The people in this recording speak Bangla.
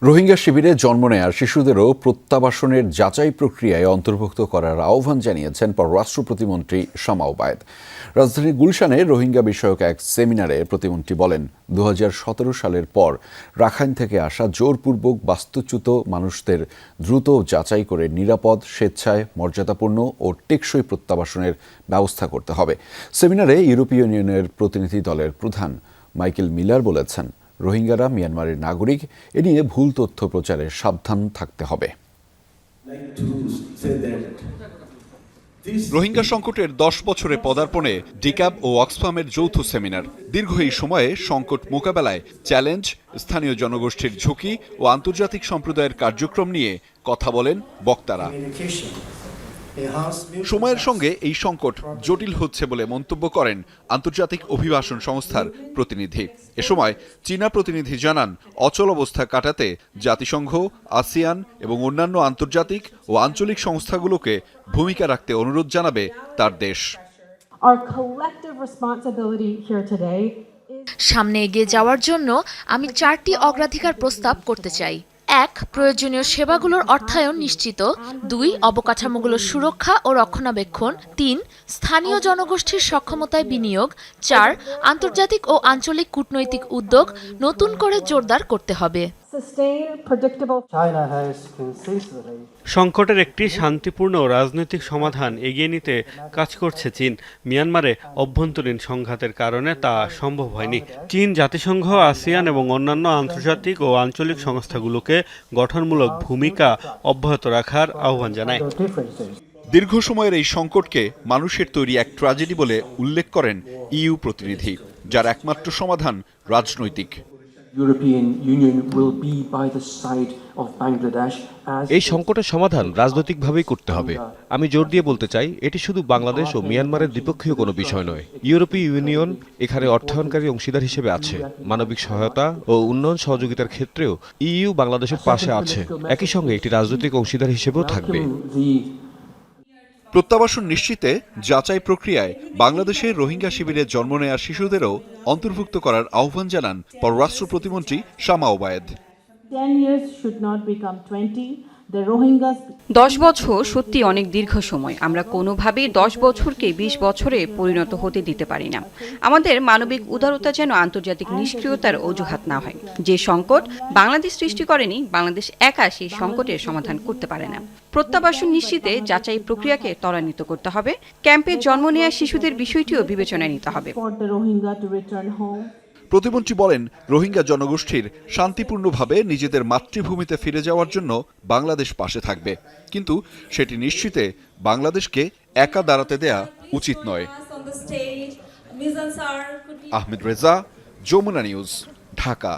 রোহিঙ্গা শিবিরে জন্ম নেয়া শিশুদেরও প্রত্যাবাসনের যাচাই প্রক্রিয়ায় অন্তর্ভুক্ত করার আহ্বান জানিয়েছেন পররাষ্ট্র প্রতিমন্ত্রী শামা ওবায়েদ। রাজধানীর গুলশানে রোহিঙ্গা বিষয়ক এক সেমিনারে প্রতিমন্ত্রী বলেন, 2017 সালের পর রাখাইন থেকে আসা জোরপূর্বক বাস্তুচ্যুত মানুষদের দ্রুত যাচাই করে নিরাপদ, স্বেচ্ছায়, মর্যাদাপূর্ণ ও টেকসই প্রত্যাবাসনের ব্যবস্থা করতে হবে। সেমিনারে ইউরোপীয় ইউনিয়নের প্রতিনিধি দলের প্রধান মাইকেল মিলার বলেছেন, রোহিঙ্গারা মিয়ানমারের নাগরিক, এ নিয়ে ভুল তথ্য প্রচারে সাবধান থাকতে হবে। রোহিঙ্গা সংকটের 10 বছরে পদার্পণে ডিক্যাব ও অক্সফামের যৌথ সেমিনার। দীর্ঘ এই সময়ে সংকট মোকাবেলায় চ্যালেঞ্জ, স্থানীয় জনগোষ্ঠীর ঝুঁকি ও আন্তর্জাতিক সম্প্রদায়ের কার্যক্রম নিয়ে কথা বলেন বক্তারা। সময়ের সঙ্গে এই সংকট জটিল হচ্ছে বলে মন্তব্য করেন আন্তর্জাতিক অভিবাসন সংস্থার প্রতিনিধি। এ সময় চীনা প্রতিনিধি জানান, অচল অবস্থা কাটাতে জাতিসংঘ, আসিয়ান এবং অন্যান্য আন্তর্জাতিক ও আঞ্চলিক সংস্থাগুলোকে ভূমিকা রাখতে অনুরোধ জানাবে তার দেশ। সামনে এগিয়ে যাওয়ার জন্য আমি 4টি অগ্রাধিকার প্রস্তাব করতে চাই। 1. প্রয়োজনীয় সেবাগুলোর অর্থায়ন নিশ্চিত। 2. অবকাঠামোগুলোর সুরক্ষা ও রক্ষণাবেক্ষণ। 3. স্থানীয় জনগোষ্ঠীর সক্ষমতায় বিনিয়োগ। 4. আন্তর্জাতিক ও আঞ্চলিক কূটনৈতিক উদ্যোগ নতুন করে জোরদার করতে হবে। সংকটের একটি শান্তিপূর্ণ রাজনৈতিক সমাধান এগিয়ে নিতে কাজ করছে চীন। মিয়ানমারে অভ্যন্তরীণ সংঘাতের কারণে তা সম্ভব হয়নি। চীন জাতিসংঘ, আসিয়ান এবং অন্যান্য আন্তর্জাতিক ও আঞ্চলিক সংস্থাগুলোকে গঠনমূলক ভূমিকা অব্যাহত রাখার আহ্বান জানায়। দীর্ঘ সময়ের এই সংকটকে মানুষের তৈরি এক ট্র্যাজেডি বলে উল্লেখ করেন ইইউ প্রতিনিধি, যার একমাত্র সমাধান রাজনৈতিক। এই সংকটের সমাধান রাজনৈতিকভাবেই করতে হবে। আমি জোর দিয়ে বলতে চাই, এটি শুধু বাংলাদেশ ও মিয়ানমারের দ্বিপক্ষীয় কোনো বিষয় নয়। ইউরোপীয় ইউনিয়ন এখানে অর্থায়নকারী অংশীদার হিসেবে আছে। মানবিক সহায়তা ও উন্নয়ন সহযোগিতার ক্ষেত্রেও ইইউ বাংলাদেশের পাশে আছে। একই সঙ্গে একটি রাজনৈতিক অংশীদার হিসেবেও থাকবে। প্রত্যাবাসন নিশ্চিতে যাচাই প্রক্রিয়ায় বাংলাদেশের রোহিঙ্গা শিবিরে জন্ম নেয়া শিশুদেরও অন্তর্ভুক্ত করার আহ্বান জানান পররাষ্ট্র প্রতিমন্ত্রী শামা ওবায়েদ। 10 বছর সত্যি অনেক দীর্ঘ সময়। আমরা কোনোভাবেই 10 বছরকে 20 বছরে পরিণত হতে দিতে পারি না। আমাদের মানবিক উদারতা যেন আন্তর্জাতিক নিষ্ক্রিয়তার অজুহাত না হয়। যে সংকট বাংলাদেশ সৃষ্টি করেনি, বাংলাদেশ একা সেই সংকটের সমাধান করতে পারে না। প্রত্যাবাসন নিশ্চিতে যাচাই প্রক্রিয়াকে ত্বরান্বিত করতে হবে। ক্যাম্পে জন্ম নেওয়া শিশুদের বিষয়টিও বিবেচনায় নিতে হবে। প্রতিমন্ত্রী বলেন, রোহিঙ্গা জনগোষ্ঠীর শান্তিপূর্ণভাবে নিজেদের মাতৃভূমিতে ফিরে যাওয়ার জন্য বাংলাদেশ পাশে থাকবে, কিন্তু সেটি নিশ্চিতে বাংলাদেশকে একা দাঁড়াতে দেয়া উচিত নয়। আহমেদ রেজা, যমুনা নিউজ, ঢাকা।